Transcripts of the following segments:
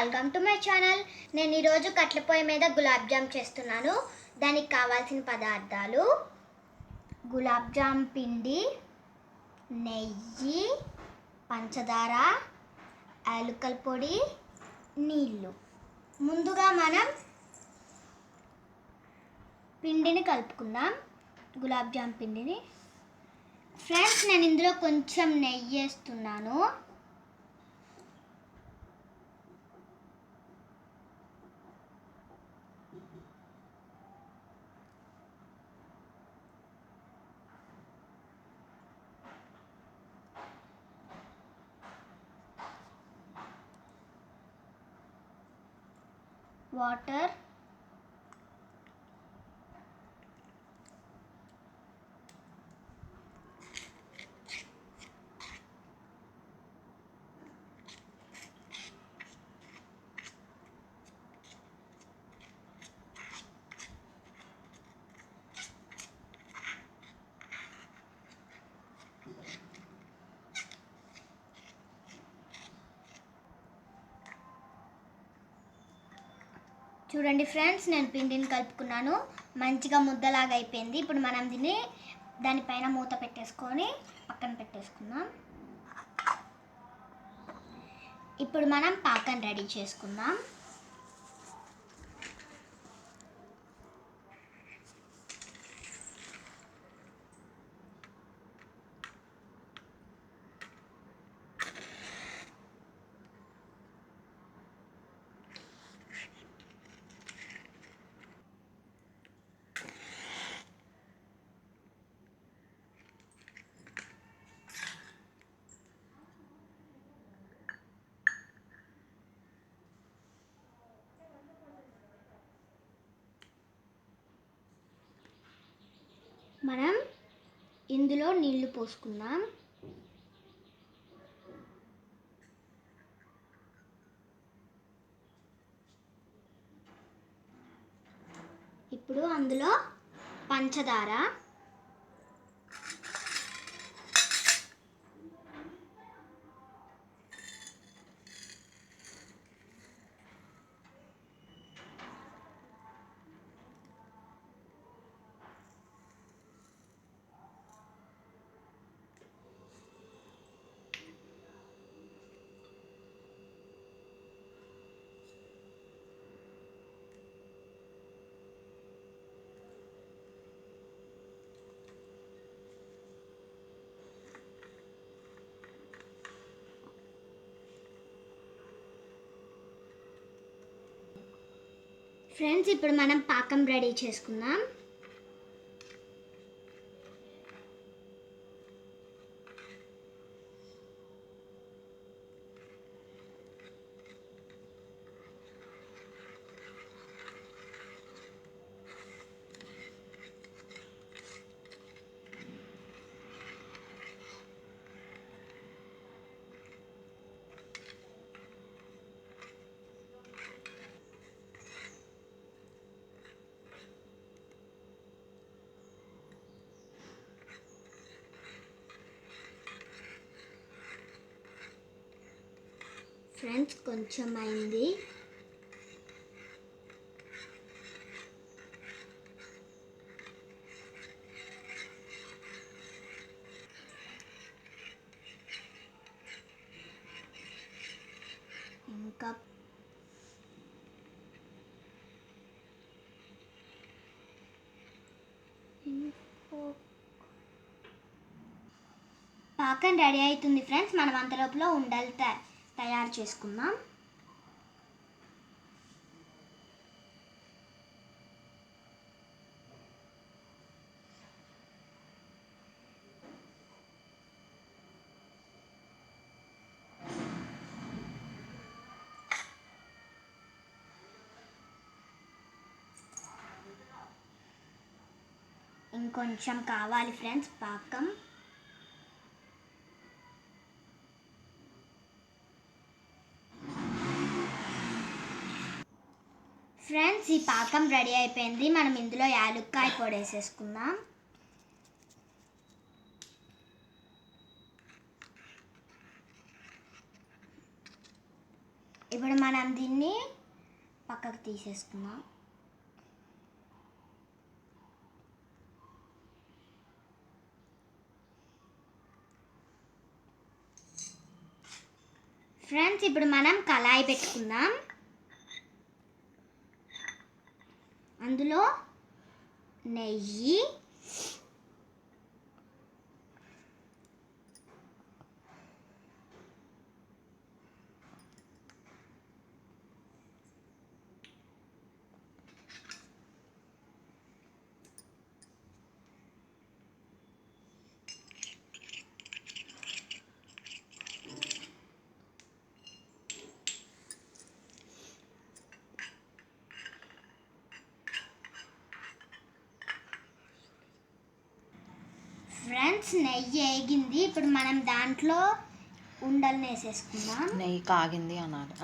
Welcome to my channel. నేను ఈరోజు కట్ల పొయ్యి మీద గులాబ్ జామ్ చేస్తున్నాను. దానికి కావాల్సిన పదార్థాలు: గులాబ్ జామ్ పిండి, నెయ్యి, పంచదార, యాలకుల పొడి, నీళ్ళు. ముందుగా మనం పిండిని కలుపుకుందాం. గులాబ్ జామ్ పిండిని ఫ్రెండ్స్, నేను ఇందులో కొంచెం నెయ్యి వేస్తున్నాను. వాటర్, చూడండి ఫ్రెండ్స్, నేను పిండిని కలుపుకున్నాను. మంచిగా ముద్దలాగా అయిపోయింది. ఇప్పుడు మనం దీన్ని దానిపైన మూత పెట్టేసుకొని పక్కన పెట్టేసుకుందాం. ఇప్పుడు మనం పాకం రెడీ చేసుకుందాం. మనం ఇందులో నీళ్లు పోసుకుందాం. ఇప్పుడు అందులో పంచదార, ఫ్రెండ్స్, ఇప్పుడు మనం పాకం రెడీ చేసుకుందాం. ఫ్రెండ్స్, కొంచెం అయింది. ఇంకా పాకం రెడీ అవుతుంది ఫ్రెండ్స్. మనం అంతలోపల ఉండలు తయారు చేసుకుందాం. ఇంకొంచెం కావాలి ఫ్రెండ్స్ పాకం. ఫ్రెండ్స్, ఈ పాకం రెడీ అయిపోయింది. మనం ఇందులో యాలక్కాయ పొడి వేసేసుకుందాం. ఇప్పుడు మనం దీన్ని పక్కకు తీసేసుకుందాం. ఫ్రెండ్స్, ఇప్పుడు మనం కళాయి పెట్టుకుందాం. అందులో నెయ్యి, ఫ్రెండ్స్ నెయ్యి వేగింది. ఇప్పుడు మనం దాంట్లో ఉండలు వేసేసుకుందాం. నెయ్యి కాగింది అనాలి.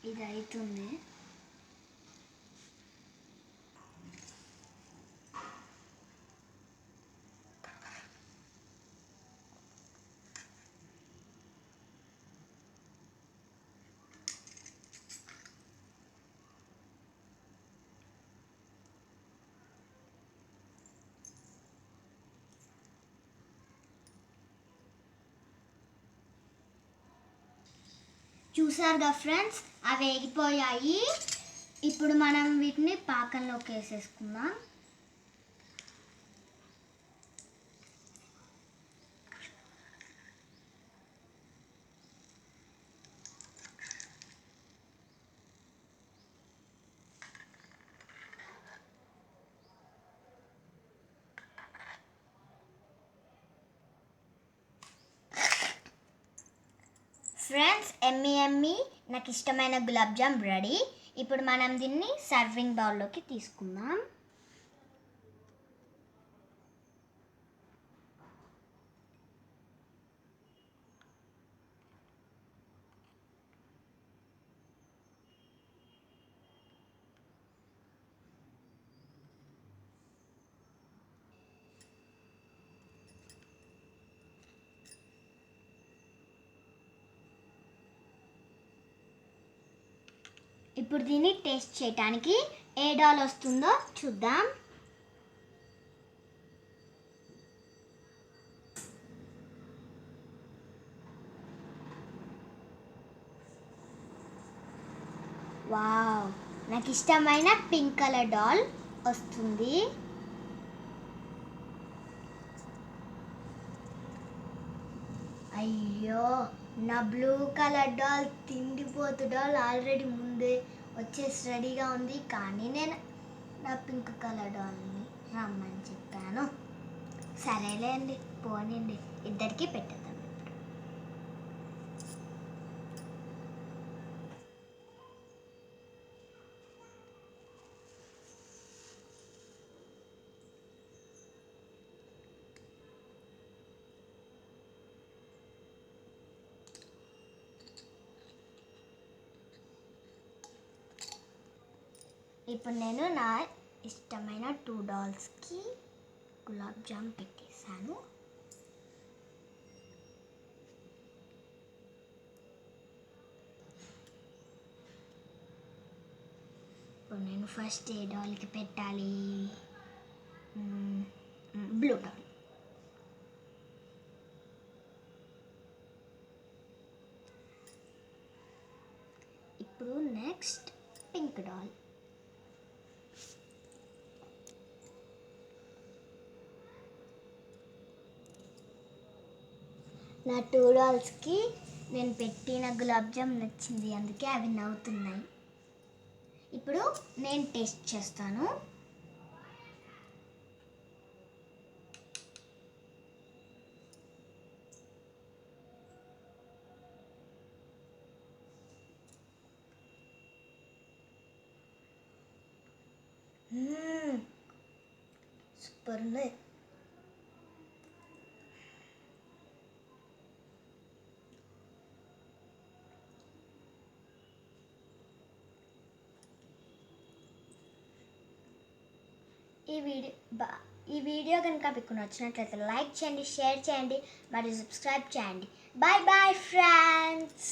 ఇది అవుతుంది. చూసారుగా ఫ్రెండ్స్, అవి వేగిపోయాయి. ఇప్పుడు మనం వీటిని పాకంలోకి వేసేసుకుందాం. ఫ్రెండ్స్, ఎమ్మి నాకు ఇష్టమైన గులాబ్ జామ్ రెడీ. ఇప్పుడు మనం దీన్ని సర్వింగ్ బౌల్లోకి తీసుకుందాం. ఇప్పుడు దీన్ని టేస్ట్ చేయడానికి ఏ డాల్ వస్తుందో చూద్దాం. వావ్, నాకు ఇష్టమైన పింక్ కలర్ డాల్ వస్తుంది. అయ్యో, నా బ్లూ కలర్ డాల్ తిండిపోతు డాల్ ఆల్రెడీ ముందే వచ్చేసి రెడీగా ఉంది. కానీ నేను నా పింక్ కలర్ డాల్ని రమ్మని చెప్పాను. సరేలేండి, పోనండి, ఇద్దరికి పెట్టేద్దాం. ఇప్పుడు నేను నా ఇష్టమైన 2 డాల్స్కి గులాబ్ జామ్ పెట్టేశాను. ఇప్పుడు నేను ఫస్ట్ ఏ డాల్కి పెట్టాలి? Blue doll. ఇప్పుడు నెక్స్ట్ పింక్ డాల్. నా 2 డాల్స్కి నేను పెట్టిన గులాబ్ జామ్ నచ్చింది, అందుకే అవి నవ్వుతున్నాయి. ఇప్పుడు నేను టేస్ట్ చేస్తాను. సూపర్ ఉంది. ఈ వీడియో కనుక మీకు నచ్చినట్లయితే లైక్ చేయండి, షేర్ చేయండి మరియు సబ్స్క్రైబ్ చేయండి. Bye bye friends.